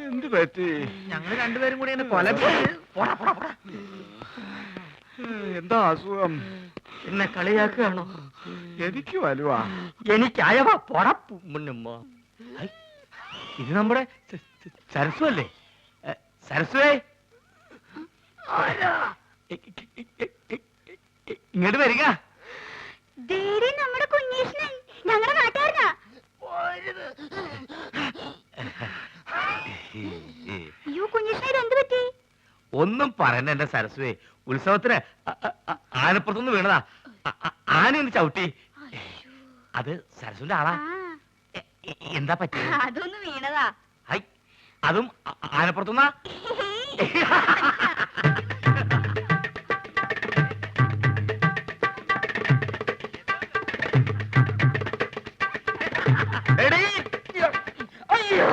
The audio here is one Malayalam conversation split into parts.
എന്ത് പറ്റി? ഞങ്ങൾ രണ്ടുപേരും കൂടി കൊല. എന്താ അസുഖം? എന്നെ കളിയാക്കുകയാണോ? എനിക്ക് വലുവാ. എനിക്ക് അയവ പൊടപ്പുമ്മ. ഇത് നമ്മുടെ സരസ്വ അല്ലേ? സരസ്വേ, ഇങ്ങോട്ട് വരിക. നമ്മുടെ കുഞ്ഞീഷ്ണൻ ഞങ്ങളുടെ നാട്ടുകാരനാ. അയ്യോ കുഞ്ഞീഷ്ണൻ, എന്ത് പറ്റി? ഒന്നും പറയണ്ട എന്റെ സരസ്വേ. ഉത്സവത്തിന് ആനപ്പുറത്തുനിന്ന് വീണതാ. ആനയൊന്ന് ചവിട്ടി. അത് സരസ്വന്റെ ആളാ. എന്താ പറ്റി? അതൊന്ന് വീണതാ. ഹൈ, അതും ആനപ്പുറത്തുനിന്നാ? അയ്യോ,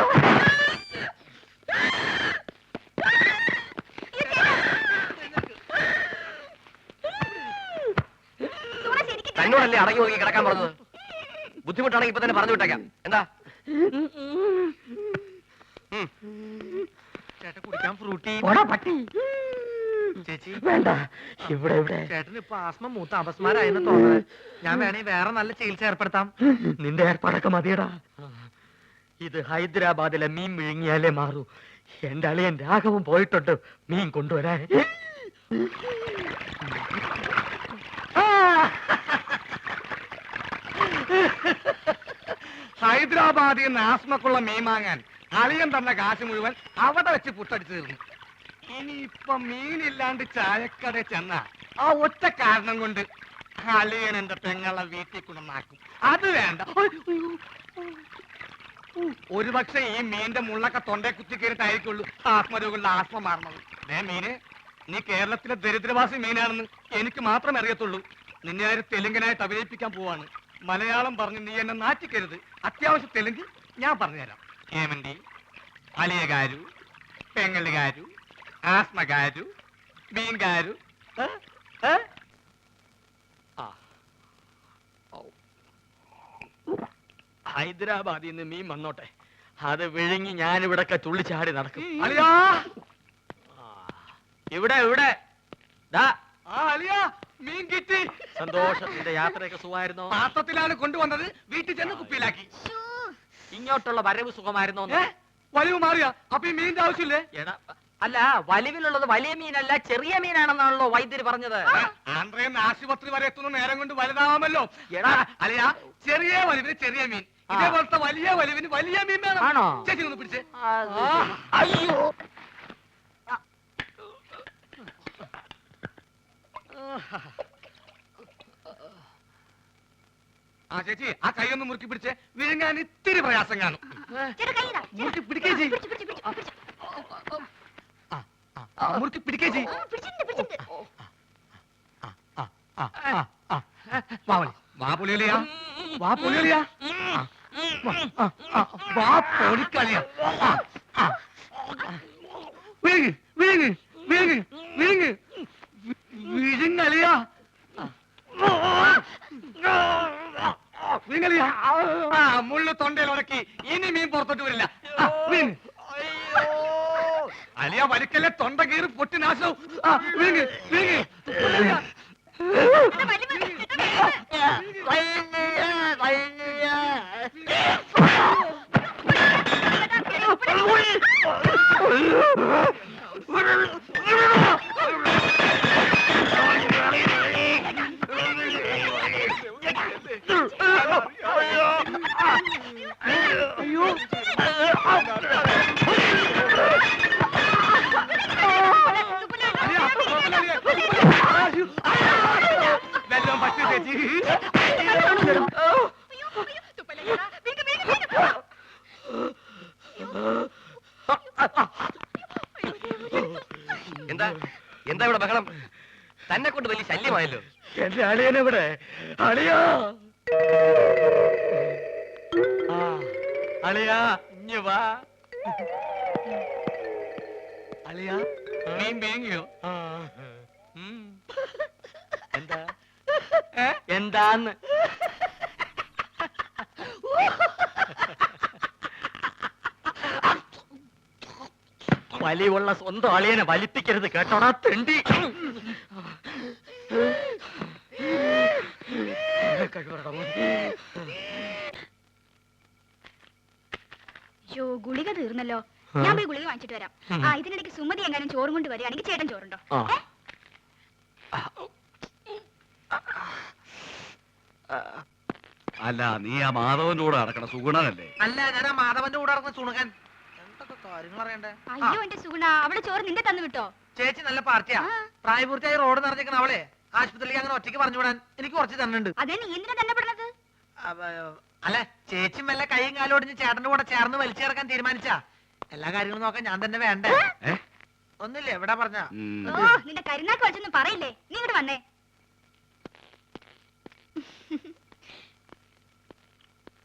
തന്നോടല്ലേ അടങ്ങി ഒതുങ്ങി കിടക്കാൻ പറഞ്ഞത്? ബുദ്ധിമുട്ടാണെങ്കിൽ ഇപ്പൊ തന്നെ പറഞ്ഞു വിട്ടേക്കാം. എന്താ ചേട്ടൻ കുടിക്കാൻ ഫ്രൂട്ടി? ചേച്ചി വേണ്ട. ഇവിടെ ചേട്ടന് ഇപ്പൊ ആസ്മ മൂത്ത അപസ്മാരായെന്ന് തോന്നുന്നത്. ഞാൻ വേണേ വേറെ നല്ല ചികിത്സ ഏർപ്പെടുത്താം. നിന്റെ ഏർപ്പാടൊക്കെ മതിയടാ. ഇത് ഹൈദരാബാദിലെ മീൻ വിഴുങ്ങിയാലേ മാറൂ. എന്റെ അളിയൻ രാഘവൻ പോയിട്ടുണ്ട് മീൻ കൊണ്ടുവരാൻ. ഹൈദരാബാദിൽ നിന്ന് ആസ്മക്കുള്ള മീൻ വാങ്ങാൻ അളിയൻ തന്ന കാശ് മുഴുവൻ അവിടെ വെച്ച് പുട്ടടിച്ചു തീർന്നു. ഇനിയിപ്പൊ മീനില്ലാണ്ട് ചായക്കട ചെന്ന ആ ഒറ്റ കാരണം കൊണ്ട് അളിയൻ എന്റെ പെങ്ങളെ വീട്ടിൽ കൊണ്ടുവന്നാക്കും. അത് വേണ്ട. ഒരുപക്ഷെ ഈ മീന്റെ മുള്ളൊക്കെ തൊണ്ടേ കുത്തി കയറിട്ടായിരിക്കുള്ളൂ ആത്മരോഗങ്ങളുടെ ആസ്മ മാറുന്നത്. മീന്, നീ കേരളത്തിലെ ദരിദ്രവാസി മീനാണെന്ന് എനിക്ക് മാത്രമേ അറിയത്തുള്ളൂ. നിന്നെ ആര് തെലുങ്കനായിട്ട് അഭിനയിപ്പിക്കാൻ പോവാണ്. മലയാളം പറഞ്ഞ് നീ എന്നെ നാറ്റിക്കരുത്. അത്യാവശ്യം തെലുങ്ക് ഞാൻ പറഞ്ഞുതരാം. ഏമന്തി, അലിയകാരു, പെങ്ങലുകാരു, ആസ്മകാരു, മീൻകാരു. ഹൈദരാബാദിൽ നിന്ന് മീൻ വന്നോട്ടെ, അത് വിഴുങ്ങി ഞാനിവിടൊക്കെ തുള്ളിച്ചാടി നടക്കും. അലിയാ, ഇവിടെ അലിയാ, മീൻ കിട്ടി. സന്തോഷം. നിന്റെ യാത്രയൊക്കെ സുഖമായിരുന്നോ? പാത്രത്തിലാണ് കൊണ്ടുവന്നത്, വീട്ടിൽ ചെന്ന് കുപ്പിയിലാക്കി. ഇങ്ങോട്ടുള്ള വരവ് സുഖമായിരുന്നോ? വലിവ് മാറിയാ? അപ്പൊ ഈ മീനിന്റെ ആവശ്യമില്ലേ? എടാ, അല്ല, വലിവിലുള്ളത് വലിയ മീനല്ല ചെറിയ മീനാണെന്നാണല്ലോ വൈദ്യര് പറഞ്ഞത്. ആന്ധ്രയിൽ ആശുപത്രി വരെ എത്തുന്ന നേരം കൊണ്ട് വലുതാവാമല്ലോ. എടാ അലിയാ, ചെറിയ വലിവിന് ചെറിയ മീൻ, ഇതേപോലത്തെ വലിയ വലിവിന് വലിയ മീൻ വേണം. ആണോ? ചേച്ചി ഒന്ന് പിടിച്ചേ. അയ്യോ, ആ ചേച്ചി, ആ കൈ ഒന്ന് മുറുക്കി പിടിച്ചേ. വിഴുങ്ങാൻ ഇത്തിരി പ്രയാസം കാണും. മുറുക്കി പിടിക്കേ ചെയ്. മുറുക്കി പിടിക്കേ ചെയ്. വാ പൊളിയലിയാ, വാ പൊളിയലിയാ, വാ പൊളിക്കളിയാ. വിഴുങ്ങ് വിഴുങ്ങ് വിഴുങ്ങ് വിഴുങ്ങ് വിഴുങ്ങലിയാ, വിഴുങ്ങലിയാ. മുള്ളു തൊണ്ടയിൽ ഉടക്കി. ഇനി മീൻ പുറത്തോട്ട് വരില്ല. അലിയ വലിക്കല്ലേ, തൊണ്ട കീറി പൊട്ടി നാശവും. വിഴുങ്ങ് വിഴുങ്ങ്. വെള്ളം പറ്റി ചേച്ചി. എന്താ എന്താ ഇവിടെ ബഹളം? തന്നെ കൊണ്ട് വലിയ ശല്യമായല്ലോ. എന്റെ അളിയനെവിടെ? അളിയാ, അളിയാ, ഇഞ്ഞ് വാ. അളിയാ, മീൻ വേങ്ങിയോ? എന്താ എന്താന്ന് വലിയുള്ള സ്വന്തം അളിയനെ വലിപ്പിക്കരുത് കേട്ടോടാ തെണ്ടി. ഗുളിക തീർന്നല്ലോ. ഞാൻ പോയി ഗുളിക വാങ്ങിച്ചിട്ട് വരാം. ആ ഇതിനിടയ്ക്ക് സുമതി എങ്ങാനും ചോറും കൊണ്ട് വരികയാണെങ്കിൽ ചേട്ടൻ ചോറുണ്ടോ? അല്ല നീ ആ മാധവന്റെ കൂടെ നടക്കണ സുഗുണനല്ലേ? അല്ല ഞാൻ ആ മാധവന്റെ കൂടെ നടക്കുന്ന സുണുകൻ. എന്തൊക്കെ കാര്യങ്ങൾ അറിയണ്ടേ? അയ്യോ എന്റെ സുഗുണ, അവളെ ചോറ് നിന്റെ തന്നു വിട്ടോ? ചേച്ചി നല്ല പാർട്ടിയാ. പ്രായപൂർത്തിയായി റോഡ് നിറഞ്ഞേക്കണ അവളെ ആശുപത്രിയിലേക്ക് അങ്ങനെ ഒറ്റയ്ക്ക് പറഞ്ഞു വിടാൻ എനിക്ക് കുറച്ച് തന്നുണ്ട്. അതെ, നീ എന്തിനാ തന്നെ പെടുന്നത്? അല്ല ചേച്ചി മെല്ലെ കൈയും കാലും ഒടിഞ്ഞ് ചേട്ടന്റെ കൂടെ ചേർന്ന് വലിച്ചു ചേർക്കാൻ തീരുമാനിച്ചാ എല്ലാ കാര്യങ്ങളും നോക്കാൻ ഞാൻ തന്നെ വേണ്ടേ? ഒന്നില്ലേ എവിടെ പറഞ്ഞ ഓ നിന്റെ കരുനാക്ക് വെച്ചൊന്നും പറയില്ലേ. നീ ഇങ്ങോട്ട് വന്നേ.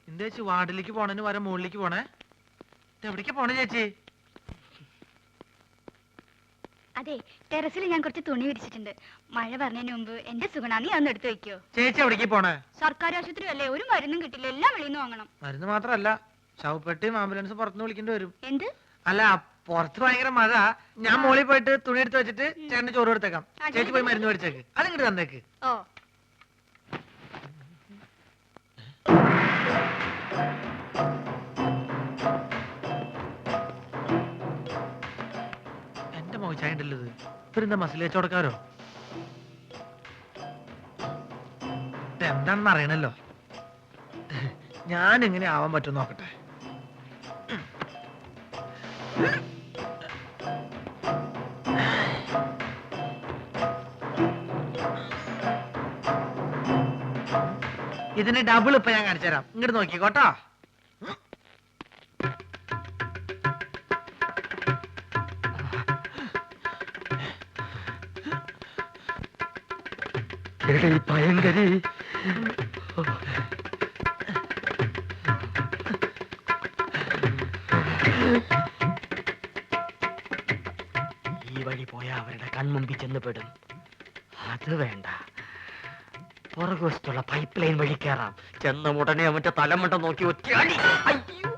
എന്താ ചേച്ചി വാർഡിലേക്ക് പോണേന് വരെ മുകളിലേക്ക് പോണേ? എവിടേക്ക് പോണേ ചേച്ചി? അതെ, ടെറസിൽ ഞാൻ കുറച്ച് തുണി വിരിച്ചിട്ടുണ്ട്. മഴ പറഞ്ഞതിന് മുമ്പ് എന്റെ സുഗുണ നീ അതൊന്ന് എടുത്തു വെക്കോ. ചേച്ചി എവിടേക്ക് പോണേ? സർക്കാർ ആശുപത്രി അല്ലേ, ഒരു മരുന്നും കിട്ടില്ല, എല്ലാം വെളിയിൽ നിന്ന് വാങ്ങണം. മരുന്ന് മാത്രല്ല ശവപ്പെട്ടിയും ആംബുലൻസ് പുറത്തുനിന്ന് വിളിക്കേണ്ടി വരും. എന്ത്? അല്ല പുറത്ത് ഭയങ്കര മഴ. ഞാൻ മോളിൽ പോയിട്ട് തുണി എടുത്ത് വെച്ചിട്ട് ചേട്ടന് ചോറ് എടുത്തേക്കാം. ചേച്ചി പോയി മരുന്ന് മേടിച്ചേക്ക്. അതിങ്ങോട്ട് തന്നേക്ക്. ഓ എന്റെ മോശായിണ്ടല്ലോ ഇത്. ഇവരെന്താ മസിൽ കച്ചവടക്കാരോ? എന്താണെന്ന് അറിയണല്ലോ. ഞാൻ എങ്ങനെ ആവാൻ പറ്റും നോക്കട്ടെ. ഇതിന് ഡബിൾ ഇപ്പൊ ഞാൻ കാണിച്ചു തരാം. ഇങ്ങോട്ട് നോക്കിക്കോട്ടോ. ഭയങ്കരി ഈ വഴി പോയാ അവരുടെ കൺമുമ്പിൽ ചെന്ന് പെടും. അത് വേണ്ട, പുറകുവശത്തുള്ള പൈപ്പ് ലൈൻ വഴി കയറാം. ചെന്ന ഉടനെ അവന്റെ തലമുണ്ട നോക്കി ഒറ്റയാടി. അയ്യോ,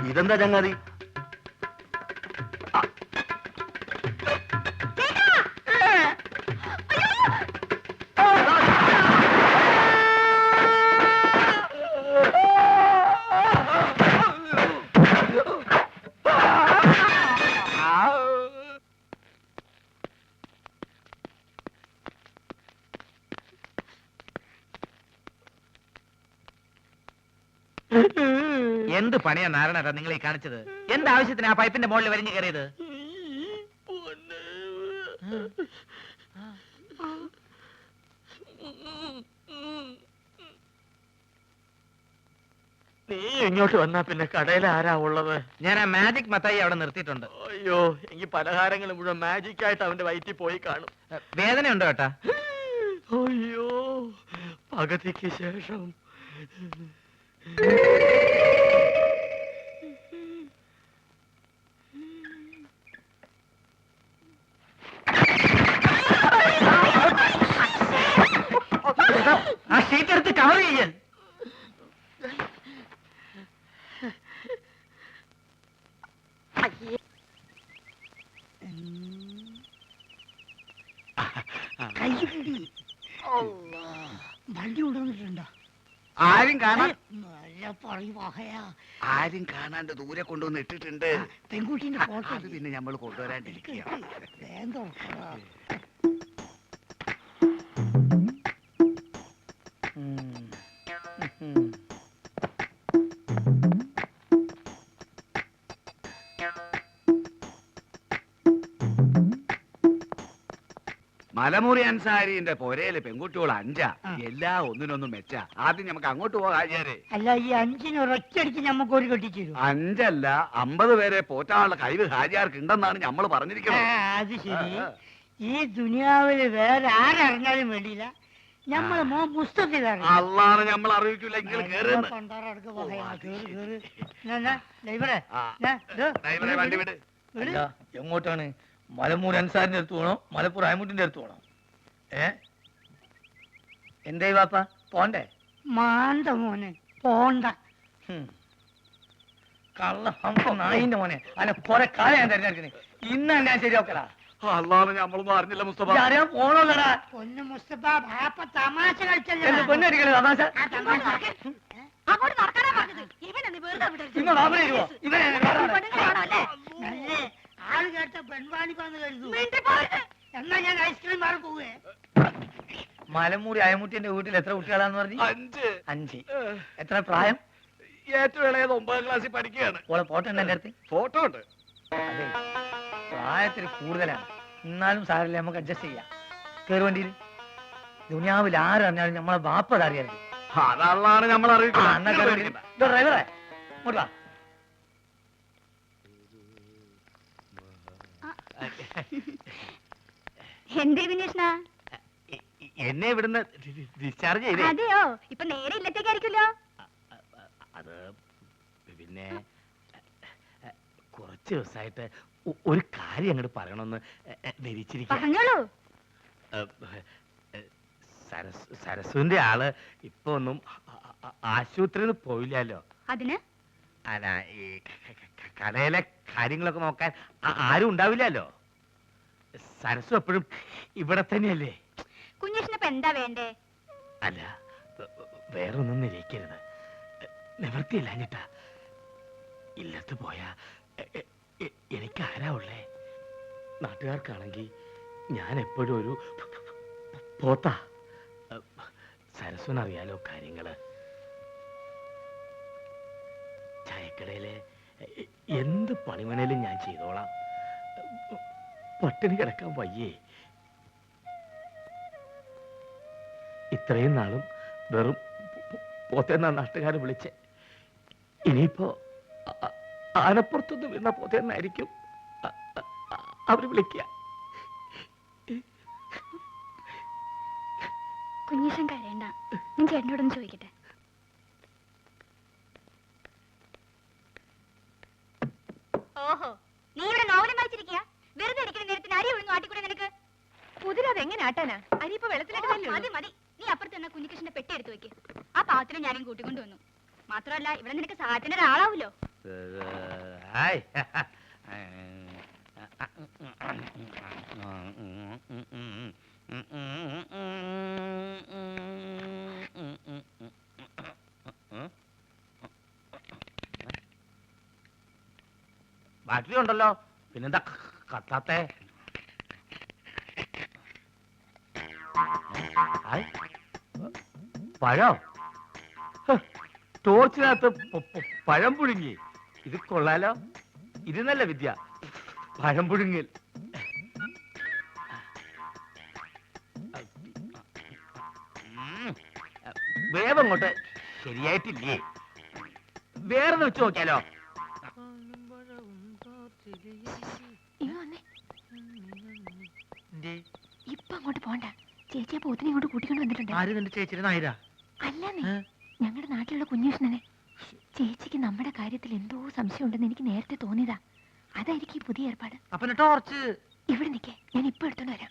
ഇതെന്താ ചങ്ങാതി? എന്ത് പണിയാ നാരായണ നിങ്ങൾ ഈ കാണിച്ചത്? എന്താവശ്യത്തിന് ആ പൈപ്പിന്റെ മുകളിൽ വരിഞ്ഞു കയറിയത്? നീ ഇങ്ങോട്ട് വന്നാ പിന്നെ കടയിൽ ആരാ ഉള്ളത്? ഞാൻ ആ മാജിക് മത്തായി അവിടെ നിർത്തിയിട്ടുണ്ട്. അയ്യോ, എനിക്ക് പലഹാരങ്ങൾ മുഴുവൻ മാജിക് ആയിട്ട് അവന്റെ വയറ്റിൽ പോയി കാണും. വേദനയുണ്ടോ ഏട്ടാ? അയ്യോ, പകുതിക്ക് ശേഷം. ആ ഷീറ്റ് എടുത്ത് കവർ ചെയ്യാൻ. വണ്ടി കൊണ്ടുവന്നിട്ടുണ്ടോ? ആരും കാണാൻ ആരും കാണാണ്ട് ദൂരെ കൊണ്ടുവന്ന് ഇട്ടിട്ടുണ്ട്. പെൺകുട്ടീന്റെ ഫോട്ടോ അത് പിന്നെ നമ്മൾ കൊണ്ടുവരാണ്ടിരിക്കുക. മലമുറി അൻസാരിന്റെ പൊരയില് പെൺകുട്ടികൾ 5 എല്ലാ ഒന്നിനൊന്നും മെച്ച. ആദ്യം നമുക്ക് അങ്ങോട്ട് പോകാം ഹാജിയാരെ. അല്ല ഈ 5 ഒരൊറ്റടിക്ക് നമുക്ക് ഒരു കെട്ടിച്ചു 5 അല്ല 50 പേരെ പോറ്റാനുള്ള കഴിവ് ഹാജിയാർക്ക് ഉണ്ടെന്നാണ് നമ്മൾ പറഞ്ഞിരിക്കുന്നത്. അത് ശരി. ഈ ദുനിയാവില് വേറെ ആരറിഞ്ഞാലും വേണ്ടിയില്ല, നമ്മള് മോ പുസ്തകത്തിലാണ്. അള്ളാണ് നമ്മൾ അറിയിക്കില്ല. ഇങ്ങനെ കേറുന്നു. വണ്ടി വിട്. എങ്ങോട്ടാണ്? മലമൂർ അൻസാരിന്റെ അടുത്ത് പോണോ മലപ്പുറം അയമുട്ടിന്റെ അടുത്ത് പോണോ? എന്തേ വാപ്പ പോണ്ടേ? മാണ്ട മോനെ പോണ്ട. കള്ള ഹംസ നായിന്റെ മോനെ അല്ല കൊറേ കാലം ഞാൻ തിരഞ്ഞെടുക്കണേ. ഇന്ന് ഞാൻ ശരിയാക്കടാ. അള്ളാണ് നമ്മളൊന്നും അറിഞ്ഞില്ല മുസ്തഫ. അറിയാൻ പോണോല്ലടാ. പൊന്നു മുസ്തഫ ബാപ്പ തമാശ കളിച്ചല്ലേ. എന്റെ പൊന്നടിക്കണേ തമാശ. അങ്ങോട്ട് നടക്കാനാ പറഞ്ഞത്. ഇവനെന്ന് വെറുതെ വിടരുത്. ഇങ്ങോട്ട് അവിടെ വരുവോ? ഇവനെ പെണ്ണുങ്ങളാണല്ലേ? നല്ലേ ആള് കേട്ട പെൺവാണിപ്പാന്ന് കരുതൂ. മിണ്ടി പോരുത്. എന്നാ ഞാൻ ഐസ്ക്രീം മാറി പോവേ. മലമൂരി അയമുട്ടിന്റെ വീട്ടിൽ എത്ര കുട്ടികളാന്ന് പറഞ്ഞു? 5. 5. എത്ര പ്രായം? ഏറ്റവും ഇളയത് 9ാം ക്ലാസ്സിൽ പഠിക്കുകയാണ്. ഓളെ ഫോട്ടോ ഉണ്ട് എന്റെ അടുത്ത്. ഫോട്ടോ ഉണ്ട്. അതെ പ്രായത്തിൽ കൂടുതലാണ്, എന്നാലും സാരല്ല നമുക്ക് അഡ്ജസ്റ്റ് ചെയ്യാം. കേറി വണ്ടിയിൽ. ദുനിയാവിൽ ആരറിഞ്ഞാലും നമ്മളെ ബാപ്പത് അറിയരുത്. അതള്ളാണ് നമ്മൾ അറിയിക്കില്ല. ഡ്രൈവറെ ഇങ്ങോട്ട് വാ. എന്തേ വിനീഷ്ണ? എന്നെ ഇവിടുന്ന് ഡിസ്ചാർജ് ചെയ്തേ. അതെയോ? ഇപ്പൊ നേരെ ഇല്ലത്തേക്കായിരിക്കുമല്ലോ. അത് പിന്നെ കുറച്ച് ദിവസമായിട്ട് ഒരു കാര്യം അങ്ങോട്ട് പറയണമെന്ന് ധരിച്ചിരിക്കും. പറഞ്ഞോളൂ. സരസുവിന്റെ ആള് ഇപ്പൊ ഒന്നും ആശുപത്രിയിൽ പോയില്ലല്ലോ. അതിന് അല്ല ഈ കടയിലെ കാര്യങ്ങളൊക്കെ നോക്കാൻ ആരും ഉണ്ടാവില്ലല്ലോ. സരസു എപ്പോഴും ഇവിടെ തന്നെയല്ലേ. കുഞ്ഞേഷിനിപ്പോ എന്താ വേണ്ടേ? അല്ല വേറൊന്നും നിരയിക്കരുത്, നിവൃത്തിയില്ലാഞ്ഞിട്ടാ. ഇല്ലത്ത് പോയാ എനിക്ക് ആരാ ഉള്ളേ? നാട്ടുകാർക്കാണെങ്കിൽ ഞാൻ എപ്പോഴും ഒരു പോത്താ. സരസ്വനറിയാലോ കാര്യങ്ങള്. ചായക്കടയില് എന്ത് പണിമണേലും ഞാൻ ചെയ്തോളാം. പട്ടിണി കിടക്കാൻ വയ്യേ. ഇത്രയും നാളും വെറും പോത്തേന്നാ നാട്ടുകാർ വിളിച്ചേ. ഇനിയിപ്പോ ആനപ്പുറത്തുനിന്ന് വീണ പോത്തേന്നായിരിക്കും അവര് വിളിക്കുക. കുഞ്ഞീഷൻ കരയണ്ട, ഞാൻ ചേട്ടനോടൊന്ന് ചോദിക്കട്ടെ. ഓഹോ, നീ ഇവിടെ നോവലും വായിച്ചിരിക്കുക? വെറുതെ ഇരിക്കുന്ന നേരത്തിന് അരി ഒഴുങ്ങും ആട്ടിക്കൂടെ നിനക്ക്? കുതിര അതെങ്ങനെ ആട്ടാനാ? അരി ഇപ്പൊ വെള്ളത്തിലിട്ട് മതി മതി, നീ അപ്പുറത്ത് തന്നെ കുഞ്ഞികൃഷ്ണന്റെ പെട്ടി എടുത്തു വെക്ക്. ആ പാത്രം ഞാനും കൂട്ടിക്കൊണ്ട് വന്നു. മാത്രമല്ല ഇവിടെ നിനക്ക് സഹായത്തിന് ഒരാളാവൂലോ. ബാറ്ററി ഉണ്ടല്ലോ, പിന്നെന്താ കത്താത്തെ? പഴം ടോർച്ചിനകത്ത് പഴം പുഴുങ്ങി. ഇത് കൊള്ളാലോ, ഇത് നല്ല വിദ്യ, പഴം പുഴുങ്ങൽ. വേവ് അങ്ങോട്ട് ശരിയായിട്ടില്ലേ? വേറെ വെച്ച് നോക്കിയാലോ? ഇപ്പൊ അങ്ങോട്ട് പോണ്ട, ചേച്ചിയെ പോത്തിനെ ഇങ്ങോട്ട് കൂട്ടിക്കൊണ്ട് വന്നിട്ടുണ്ട്. ആര് നിന്റെ ചേച്ചിയുടെ നായരാ? അല്ലെന്നേ, ഞങ്ങളുടെ നാട്ടിലുള്ള കുഞ്ഞൂഷ്ണനെ. ചേച്ചിക്ക് നമ്മുടെ കാര്യത്തിൽ എന്തോ സംശയം ഉണ്ടെന്ന് എനിക്ക് നേരത്തെ തോന്നിയതാ. അതായിരിക്കും ഈ പുതിയ ഏർപ്പാട്. അപ്പൊ ടോർച്ച് ഇവിടെ നിൽക്കേ, ഞാൻ ഇപ്പൊ എടുത്തോണ്ട് വരാം.